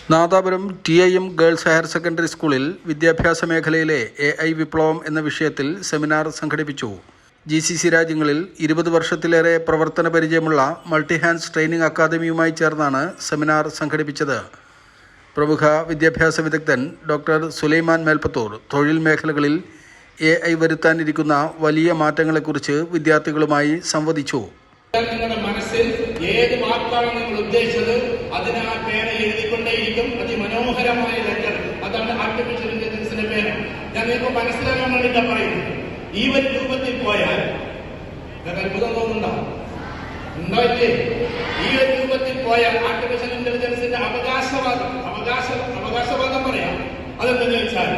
Nadapuram TIM girls higher secondary സ്കൂളിൽ വിദ്യാഭ്യാസ മേഖലയിലെ AI വിപ്ലവം എന്ന വിഷയത്തിൽ സെമിനാർ സംഘടിപ്പിച്ചു. GCC രാജ്യങ്ങളിൽ 20 വർഷത്തിലേറെ പ്രവർത്തന പരിചയമുള്ള മൾട്ടി ഹാൻഡ്സ് ട്രെയിനിംഗ് അക്കാദമിയുമായി ചേർന്നാണ് സെമിനാർ സംഘടിപ്പിച്ചത്. പ്രമുഖ വിദ്യാഭ്യാസ വിദഗ്ധൻ ഡോക്ടർ സുലൈമാൻ മേൽപ്പത്തൂർ തൊഴിൽ മേഖലകളിൽ AI വരുത്താനിരിക്കുന്ന വലിയ മാറ്റങ്ങളെക്കുറിച്ച് വിദ്യാർത്ഥികളുമായി സംവദിച്ചു. നിങ്ങളുടെ മനസ്സിൽ ഏത് വാക്കാണ് നിങ്ങൾ ഉദ്ദേശിച്ചത് അതിന് ആ പേര് എഴുതിക്കൊണ്ടേയിരിക്കും. അതിമനോഹരമായ ലെറ്റർ, അതാണ് ആർട്ടിഫിഷ്യൽ ഇന്റലിജൻസിന്റെ പേര്. ഞാൻ നിങ്ങൾക്ക് മനസ്സിലാക്കാൻ വേണ്ടിയിട്ടാ പറയുന്നു. ഈ ഒരു രൂപത്തിൽ പോയാൽ അത്ഭുതം തോന്നുന്നുണ്ടോ? ഉണ്ടായില്ലേ? ഈ ഒരു രൂപത്തിൽ പോയാൽ ആർട്ടിഫിഷ്യൽ ഇന്റലിജൻസിന്റെ അവകാശവാദം പറയാം. അതെന്തെന്ന് വെച്ചാൽ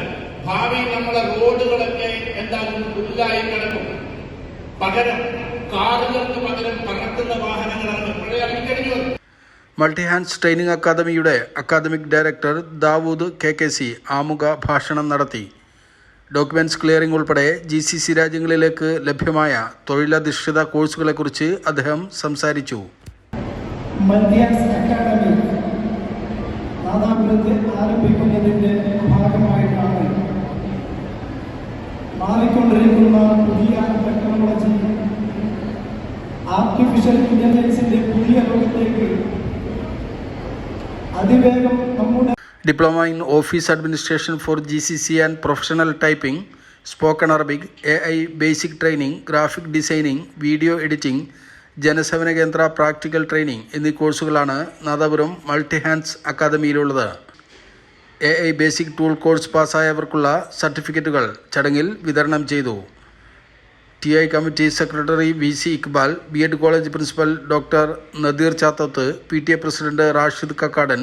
ഭാവിയിൽ നമ്മളെ റോഡുകളൊക്കെ എന്താകും? പുല്ലായി കിടക്കും. പകരം കാറുകൾക്ക് പകരം പറക്കുന്ന വാഹനങ്ങളാണ് ഇറങ്ങിക്കഴിഞ്ഞു. മൾട്ടി ഹാൻഡ്സ് ട്രെയിനിംഗ് അക്കാദമിയുടെ അക്കാദമിക് ഡയറക്ടർ ദാവൂദ് KKC ആമുഖ ഭാഷണം നടത്തി. ഡോക്യുമെന്റ്സ് ക്ലിയറിംഗ് ഉൾപ്പെടെ GCC രാജ്യങ്ങളിലേക്ക് ലഭ്യമായ തൊഴിലധിഷ്ഠിത കോഴ്സുകളെക്കുറിച്ച് അദ്ദേഹം സംസാരിച്ചു. മൾട്ടി ഹാൻഡ്സ് അക്കാദമി നാദാപുരത്ത് ആരംഭിക്കുന്നതിന്റെ ഭാഗമായിട്ടാണ് മാറിക്കൊണ്ടിരിക്കുന്ന പുതിയ ടെക്നോളജി ആർട്ടിഫിഷ്യൽ ഇന്റലിജൻസിന്റെ പുതിയ ലോകത്തേക്ക് അതിവേഗം നമ്മുടെ diploma in office administration for GCC and professional typing, spoken Arabic, AI basic training, graphic designing, video editing, Janasevana Kendra practical training എന്നീ കോഴ്സുകളാണ് നാദാപുരം മൾട്ടി ഹാൻഡ്സ് അക്കാദമിയിലുള്ളത്. AI ബേസിക് ടൂൾ കോഴ്സ് പാസ്സായവർക്കുള്ള സർട്ടിഫിക്കറ്റുകൾ ചടങ്ങിൽ വിതരണം ചെയ്തു. TI committee secretary VC Iqbal, BEd college principal doctor Nadeer Chathath, PTA president Rashid Kakkadan,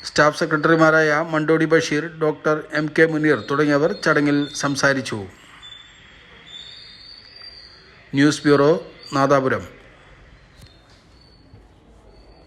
staff സെക്രട്ടറിമാരായ Mandodi Basheer, doctor MK Muneer തുടങ്ങിയവർ ചടങ്ങിൽ സംസാരിച്ചു. News bureau, Nadapuram.